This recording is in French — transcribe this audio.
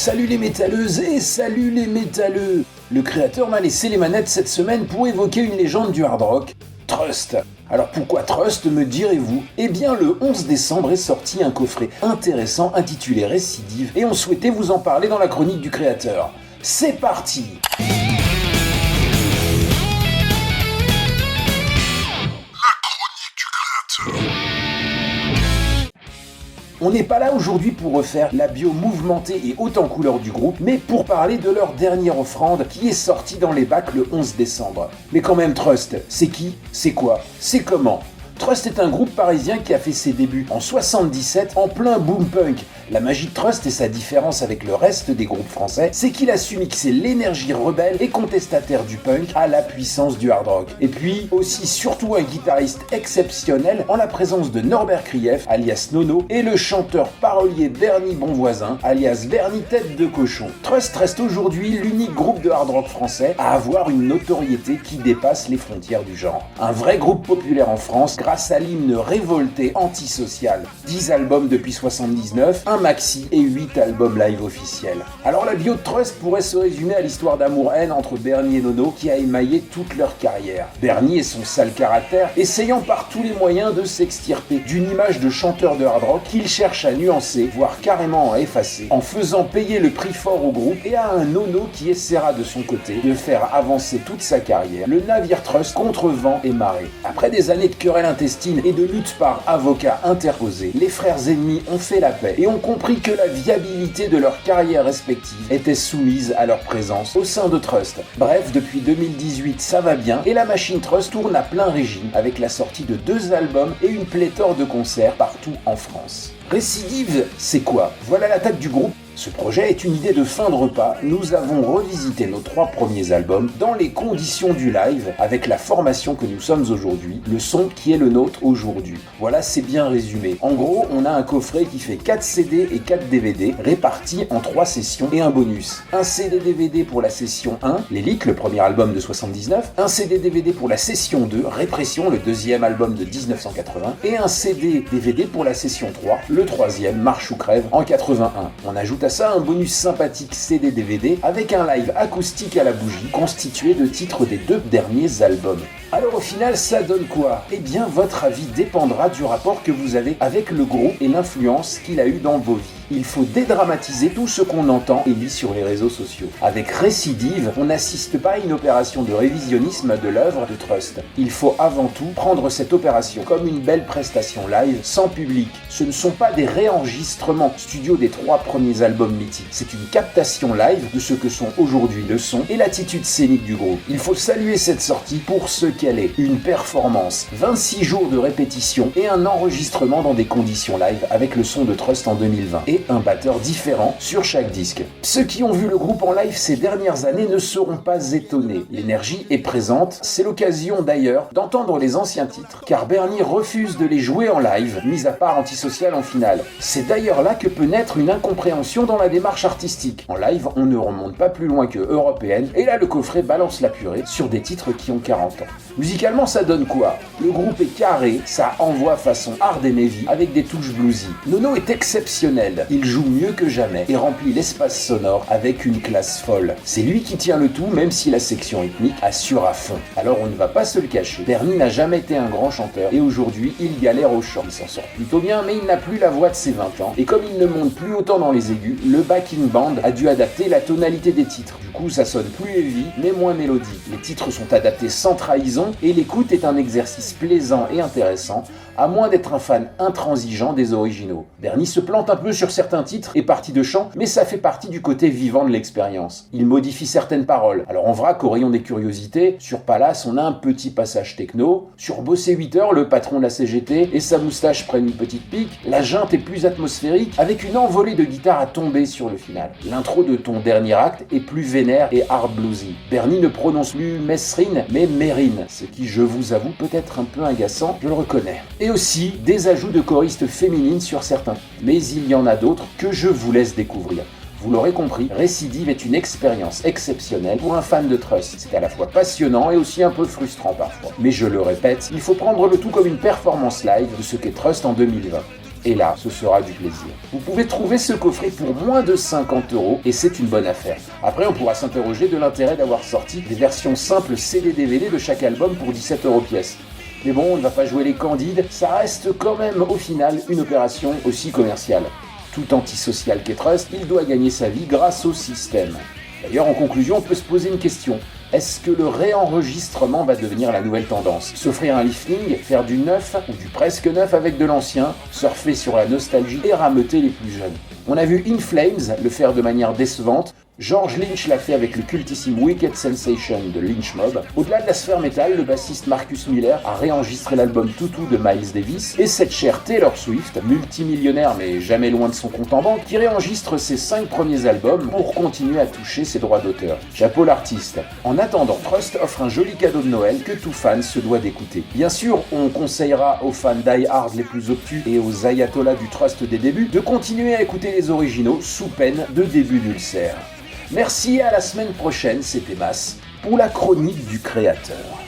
Salut les métalleuses et salut les métalleux. Le créateur m'a laissé les manettes cette semaine pour évoquer une légende du hard rock, Trust. Alors pourquoi Trust, me direz-vous ? Eh bien le 11 décembre est sorti un coffret intéressant intitulé Récidive et on souhaitait vous en parler dans la chronique du créateur. C'est parti ! On n'est pas là aujourd'hui pour refaire la bio mouvementée et haute en couleur du groupe, mais pour parler de leur dernière offrande qui est sortie dans les bacs le 11 décembre. Mais quand même Trust, c'est qui ? C'est quoi ? C'est comment ? Trust est un groupe parisien qui a fait ses débuts en 77 en plein boom punk. La magie de Trust et sa différence avec le reste des groupes français, c'est qu'il a su mixer l'énergie rebelle et contestataire du punk à la puissance du hard rock. Et puis aussi surtout un guitariste exceptionnel en la présence de Norbert Krief, alias Nono, et le chanteur parolier Bernie Bonvoisin, alias Bernie Tête de Cochon. Trust reste aujourd'hui l'unique groupe de hard rock français à avoir une notoriété qui dépasse les frontières du genre. Un vrai groupe populaire en France grâce à l'hymne révolté antisocial. 10 albums depuis 79, un maxi et 8 albums live officiels. Alors la bio de Trust pourrait se résumer à l'histoire d'amour-haine entre Bernie et Nono qui a émaillé toute leur carrière. Bernie et son sale caractère, essayant par tous les moyens de s'extirper d'une image de chanteur de hard rock qu'il cherche à nuancer, voire carrément à effacer, en faisant payer le prix fort au groupe et à un Nono qui essaiera de son côté de faire avancer toute sa carrière, le navire Trust contre vent et marée. Après des années de querelles intestines et de lutte par avocats interposés, les frères ennemis ont fait la paix et ont compris que la viabilité de leur carrière respective était soumise à leur présence au sein de Trust. Bref, depuis 2018, ça va bien et la machine Trust tourne à plein régime avec la sortie de 2 albums et une pléthore de concerts partout en France. Récidive, c'est quoi ? Voilà l'attaque du groupe. Ce projet est une idée de fin de repas. Nous avons revisité nos 3 premiers albums dans les conditions du live avec la formation que nous sommes aujourd'hui, le son qui est le nôtre aujourd'hui. Voilà, c'est bien résumé. En gros, on a un coffret qui fait 4 CD et 4 DVD répartis en 3 sessions et un bonus. Un CD DVD pour la session 1, l'Élite, le premier album de 79, un CD DVD pour la session 2, Répression, le deuxième album de 1980, et un CD DVD pour la session 3, le troisième, Marche ou Crève, en 81. On ajoute à ça un bonus sympathique CD-DVD avec un live acoustique à la bougie constitué de titres des 2 derniers albums. Alors au final, ça donne quoi ? Eh bien, votre avis dépendra du rapport que vous avez avec le groupe et l'influence qu'il a eu dans vos vies. Il faut dédramatiser tout ce qu'on entend et lit sur les réseaux sociaux. Avec Récidive, on n'assiste pas à une opération de révisionnisme de l'œuvre de Trust. Il faut avant tout prendre cette opération comme une belle prestation live sans public. Ce ne sont pas des réenregistrements studio des 3 premiers albums mythiques. C'est une captation live de ce que sont aujourd'hui le son et l'attitude scénique du groupe. Il faut saluer cette sortie pour ce qu'elle est. Une performance, 26 jours de répétition et un enregistrement dans des conditions live avec le son de Trust en 2020. Et un batteur différent sur chaque disque. Ceux qui ont vu le groupe en live ces dernières années ne seront pas étonnés. L'énergie est présente, c'est l'occasion d'ailleurs d'entendre les anciens titres, car Bernie refuse de les jouer en live, mis à part Antisocial en finale. C'est d'ailleurs là que peut naître une incompréhension dans la démarche artistique. En live, on ne remonte pas plus loin que Européenne, et là le coffret balance la purée sur des titres qui ont 40 ans. Musicalement, ça donne quoi ? Le groupe est carré, ça envoie façon hard and heavy avec des touches bluesy. Nono est exceptionnel, il joue mieux que jamais et remplit l'espace sonore avec une classe folle. C'est lui qui tient le tout même si la section rythmique assure à fond. Alors on ne va pas se le cacher, Bernie n'a jamais été un grand chanteur et aujourd'hui il galère au chant. Il s'en sort plutôt bien mais il n'a plus la voix de ses 20 ans et comme il ne monte plus autant dans les aigus, le backing band a dû adapter la tonalité des titres. Du coup ça sonne plus heavy mais moins mélodique. Les titres sont adaptés sans trahison et l'écoute est un exercice plaisant et intéressant, à moins d'être un fan intransigeant des originaux. Bernie se plante un peu sur certains titres et parties de chant, mais ça fait partie du côté vivant de l'expérience. Il modifie certaines paroles. Alors en vrac, au rayon des curiosités, sur Palace, on a un petit passage techno. Sur Bosser 8 heures, le patron de la CGT et sa moustache prennent une petite pique. La junte est plus atmosphérique, avec une envolée de guitare à tomber sur le final. L'intro de ton dernier acte est plus vénère et hard bluesy. Bernie ne prononce plus Messrine, mais Mérine, ce qui, je vous avoue, peut être un peu agaçant, je le reconnais. Et aussi des ajouts de choristes féminines sur certains. Mais il y en a d'autres que je vous laisse découvrir. Vous l'aurez compris, Récidive est une expérience exceptionnelle pour un fan de Trust. C'est à la fois passionnant et aussi un peu frustrant parfois. Mais je le répète, il faut prendre le tout comme une performance live de ce qu'est Trust en 2020. Et là, ce sera du plaisir. Vous pouvez trouver ce coffret pour moins de 50 € et c'est une bonne affaire. Après, on pourra s'interroger de l'intérêt d'avoir sorti des versions simples CD-DVD de chaque album pour 17 € pièce. Mais bon, on ne va pas jouer les candides, ça reste quand même au final une opération aussi commerciale. Tout antisocial qu'est Trust, il doit gagner sa vie grâce au système. D'ailleurs, en conclusion, on peut se poser une question. Est-ce que le réenregistrement va devenir la nouvelle tendance? S'offrir un lifting, faire du neuf ou du presque neuf avec de l'ancien, surfer sur la nostalgie et rameuter les plus jeunes. On a vu In Flames le faire de manière décevante, George Lynch l'a fait avec le cultissime Wicked Sensation de Lynch Mob. Au-delà de la sphère métal, le bassiste Marcus Miller a réenregistré l'album Tutu de Miles Davis et cette chère Taylor Swift, multimillionnaire mais jamais loin de son compte en banque, qui réenregistre ses 5 premiers albums pour continuer à toucher ses droits d'auteur. Chapeau l'artiste. En attendant, Trust offre un joli cadeau de Noël que tout fan se doit d'écouter. Bien sûr, on conseillera aux fans die-hard les plus obtus et aux ayatollahs du Trust des débuts de continuer à écouter les originaux sous peine de début d'ulcère. Merci, à la semaine prochaine, c'était Mas, pour la chronique du créateur.